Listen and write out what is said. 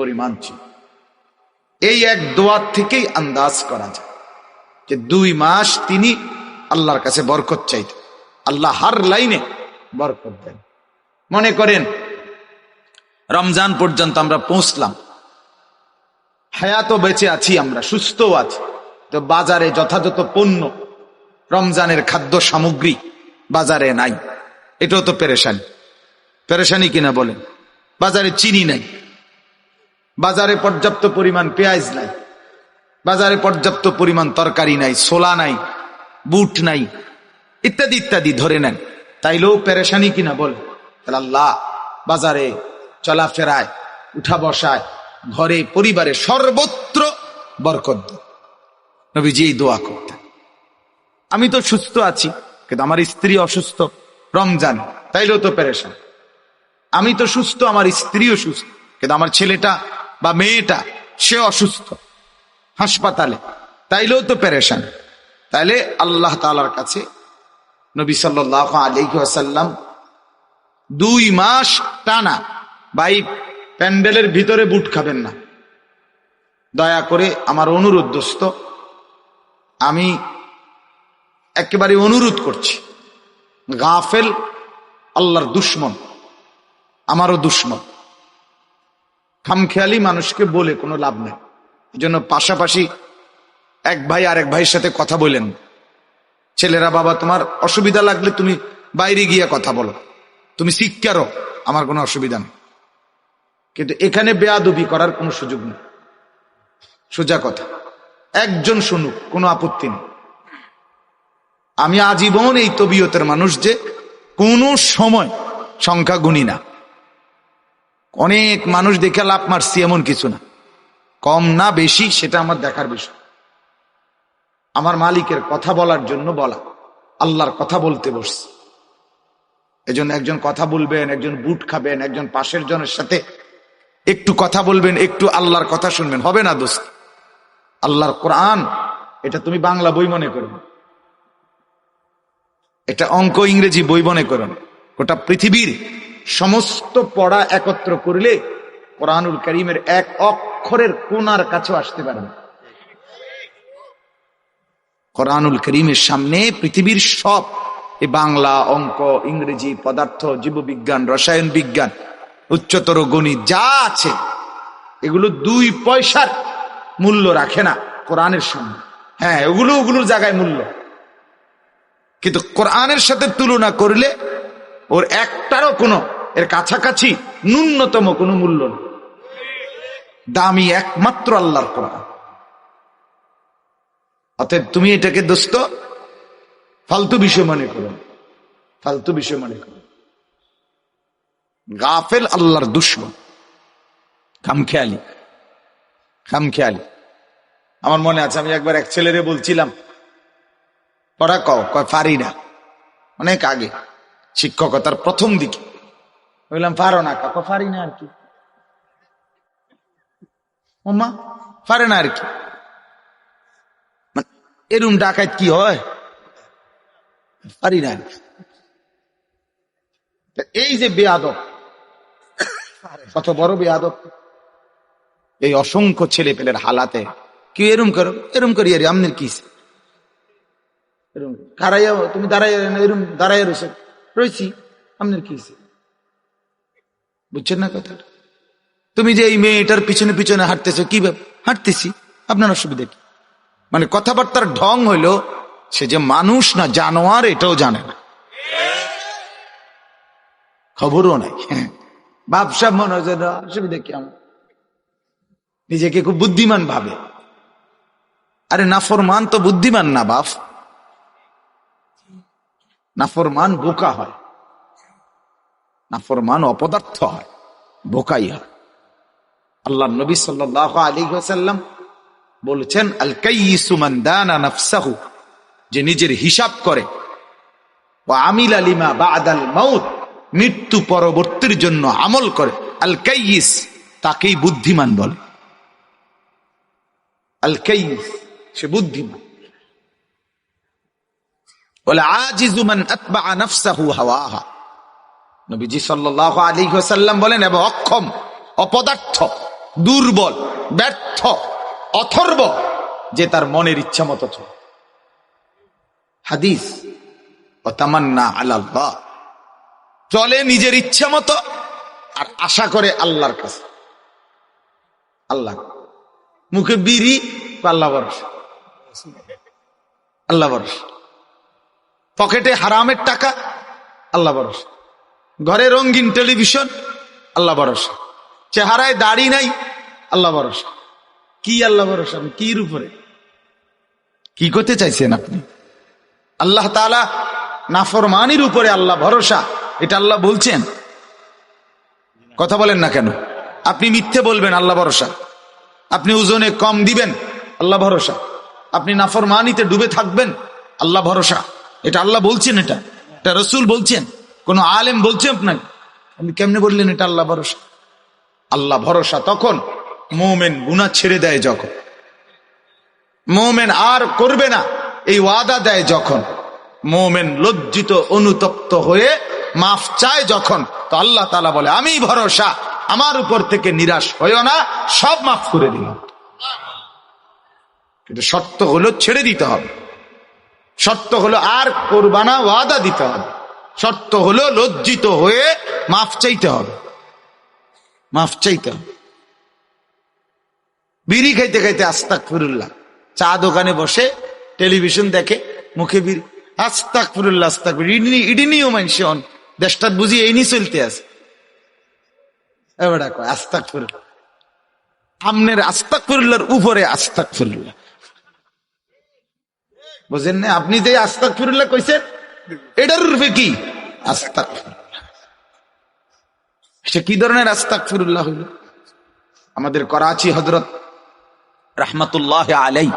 পরিমাণ ছিল। এই এক দোয়া থেকেই আন্দাজ করা যায় যে 2 মাস তিনি আল্লাহর কাছে বরকত চাইতেন। আল্লাহ হার লাইনে বরকত দেন। মনে করেন রমজান পর্যন্ত আমরা পৌঁছলাম, হায়াতও বেঁচে আছি, আমরা সুস্থও আছি, তো বাজারে যথাযথ পণ্য, রমজানের খাদ্য সামগ্রী বাজারে নাই, এটাও তো পেরেশানি কিনা বলেন। বাজারে চিনি নাই, বাজারে পর্যাপ্ত পরিমাণ পেঁয়াজ নাই, বাজারে পর্যাপ্ত পরিমাণ তরকারি নাই, ছোলা নাই, বুট নাই, ইত্যাদি ইত্যাদি ধরে নেন, তাইলেও পেরেশানি কিনা বলে। তাহলে আল্লাহ বাজারে চলাফেরায়, উঠা বসায়, ঘরে পরিবারে সর্বত্র বরকত দেন। নবীজি এই দোয়া করতেন। আমি তো সুস্থ আছি কিন্তু আমার স্ত্রী অসুস্থ রমজান, তাইলেও তো পেরেশান। আমি তো সুস্থ, আমার স্ত্রীও সুস্থ, কিন্তু আমার ছেলেটা বা মেয়েটা সে অসুস্থ হাসপাতালে, তাইলেও তো পেরেশান। তাইলে আল্লাহ তাআলার কাছে নবী সাল্লাল্লাহু আলাইহি ওয়াসাল্লাম 2 মাস টানা, ভাই প্যান্ডেলের ভিতরে বুট খাবেন না, দয়া করে আমার অনুরোধ দোস্ত, আমি একেবারে অনুরোধ করছি। গাফেল আল্লাহর দুশ্মন, আমারও দুশ্মন। খামখেয়ালি মানুষকে বলে কোনো লাভ নেই। এই জন্য পাশাপাশি এক ভাই আরেক ভাইয়ের সাথে কথা বলেন। ছেলেরা, বাবা তোমার অসুবিধা লাগলে তুমি বাইরে গিয়ে কথা বলো, তুমি শিক্ষারও, আমার কোনো অসুবিধা নেই, কিন্তু এখানে বেয়াদবি করার কোনো সুযোগ নেই। সোজা কথা, একজন শুনুক, কোনো আপত্তি নেই। আমি আজীবন এই তবিয়তের মানুষ যে কোনো সময় সংখ্যা গুনি না। অনেক মানুষ দেখে লাভ মারছি এমন কিছু না, কম না বেশি সেটা আমার দেখার বিষয়। আমার মালিকের কথা বলার জন্য বলা, আল্লাহর কথা বলতে বসছি। এজন্য একজন কথা বলবেন, একজন বুট খাবেন, একজন পাশের জনের সাথে একটু কথা বলবেন, একটু আল্লাহর কথা শুনবেন, হবে না দোস্ত? আল্লাহর কোরআন এটা তুমি বাংলা বই মনে করো, এটা অঙ্ক ইংরেজি বই মনে করো, গোটা পৃথিবীর সমস্ত পড়া একত্র করলে কোরআনুল কারীমের এক অক্ষরের কোণার কাছেও আসতে পারে না। কোরআনুল কারীমের সামনে পৃথিবীর সব, এই বাংলা, অঙ্ক, ইংরেজি, পদার্থ, জীববিজ্ঞান, রসায়ন বিজ্ঞান, উচ্চতর গণিত যা আছে, এগুলো 2 পয়সার মূল্য রাখে না কোরআনের সামনে। হ্যাঁ, ওগুলোর জায়গায় মূল্য, কিন্তু কোরআনের সাথে তুলনা করলে ওর একটারও কোনো, এর কাছাকাছি ন্যূনতম কোনো মূল্য নেই। দামি একমাত্র আল্লাহর কোরআন। অতএব তুমি এটাকে দোস্ত ফালতু বিষয় মনে করো, ফালতু বিষয় মনে করো। গাফেল আল্লাহর দুশমন, খামখেয়ালি। আমার মনে আছে, আমি একবার এক ছেলেরে বলছিলাম, পড়া কয় পারি না, অনেক আগে শিক্ষকতার প্রথম দিকে। বললাম পারো না? পারি না আর কি। ওমা পারে না আর কি, এরম ডাকাত কি হয়? পারি না। এই যে বেয়াদব, কত বড় বেয়াদব! এই অসংখ্য ছেলে পেলের হালাতে কি এরম করো, এরম করি আরে আমনের কি খারাইয়া, তুমি দাঁড়াইয়া এরম দাঁড়াইয়া রয়েছি, আমনের কি বুঝছেন না কথা? তুমি যে এই মেয়েটার পিছনে পিছনে হাঁটতেছো, কি হাঁটতেছি, আপনার অসুবিধা কি? মানে কথাবার্তার ঢং হইলো সে যে মানুষ না জানোয়ার এটাও জানে না, খবরও নাই। ব্যবসা মনে হয় অসুবিধা কি, আমার নিজেকে খুব বুদ্ধিমান ভাবে। আরে নাফরমান তো বুদ্ধিমান না বাপ, নাফরমান বোকা হয়, নাফরমান অপদার্থ হয়, বোকাই হয়। আল্লাহ নবী সাল্লাল্লাহু আলাইহি ওয়াসাল্লাম বলেছেন, আল কাইয়িসু মান দানা নাফসাহু, যে নিজের হিসাব করে, ওয়া আমিলা লিমা বা'দাল মাউত, মৃত্যু পরবর্তীর জন্য আমল করে, আল কাইয়িস, তাকেই বুদ্ধিমান বলে। আল কাইয়িস, সে বুদ্ধিমান। ওয়াল আজিজু মান আতবা নাফসাহু হাওয়াহা, নবীজি সাল্লাল্লাহু আলাইহি ওয়াসাল্লাম বলেন, এবং অক্ষম, অপদার্থ, দুর্বল, ব্যর্থ, অথর্ব, যে তার মনের ইচ্ছা মতো চলে। হাদিস, ওয়াতামান্না আলাল্লাহ, চলে নিজের ইচ্ছা মতো আর আশা করে আল্লাহর কাছে। আল্লাহ, মুখে বিড়ি, আল্লাহ ভরসা, আল্লাহ ভরসা, পকেটে হারামের টাকা, আল্লাহ ভরসা, ঘরে রঙিন টেলিভিশন, আল্লাহ ভরসা, চেহারায় দাড়ি নাই, আল্লাহ ভরসা। কি আল্লাহ ভরসা? কির উপরে কি করতে চাইছেন আপনি? আল্লাহ তাআলা নাফরমানির উপরে আল্লাহ ভরসা, এটা আল্লাহ বলছেন? কথা বলেন না কেন? আপনি মিথ্যে বলবেন, আল্লাহ ভরসা। আপনি ওজনে কম দিবেন, আল্লাহ ভরসা। আপনি নাফরমানিতে ডুবে থাকবেন, আল্লাহ ভরসা। এটা আল্লাহ বলছেন, এটা রসুল বলছেন, কোন আলেম বলছেন আপনাকে? আপনি কেমনে বললেন এটা আল্লাহ ভরসা? আল্লাহ ভরসা তখন মুমিন গুনাহ ছেড়ে দেয় যখন, মুমিন আর করবে না এই ওয়াদা দেয় যখন, মুমিন লজ্জিত অনুতপ্ত হয়ে মাফ চায় যখন, তো আল্লাহ তাআলা বলে আমি ভরসা, আমার উপর থেকে নিরাশ হইও না, সব মাফ করে দিলাম। কিন্তু শর্ত হলো ছেড়ে দিতে হবে, শর্ত হলো আর করবা না, ওয়াদা দিতে হবে, শর্ত হলো লজ্জিত হয়ে মাফ চাইতে হবে, মাফ চাইতে হবে। বিড়ি খাইতে খাইতে আস্তাগফিরুল্লাহ, চা দোকানে বসে টেলিভিশন দেখে, মুখে বিড়ি, আস্তাগফিরুল্লাহ আস্তাগফিরুল্লাহ, ইডি নিও মানছে অন দেশটা বুঝি এই নি চলতে আছে। এবারে কয় আস্তাগফিরুল্লাহ, আমনের আস্তাগফিরুল্লাহর উপরে আস্তাগফিরুল্লাহ, বুঝেন না? আপনি যে আস্তাগফিরুল্লাহ কইছেন এটার রূপে কি আস্তাগফিরুল্লাহ? এটা কি ধরনের আস্তাগফিরুল্লাহ হইল? আমাদের করাচি হযরত রাহমাতুল্লাহ আলাইহি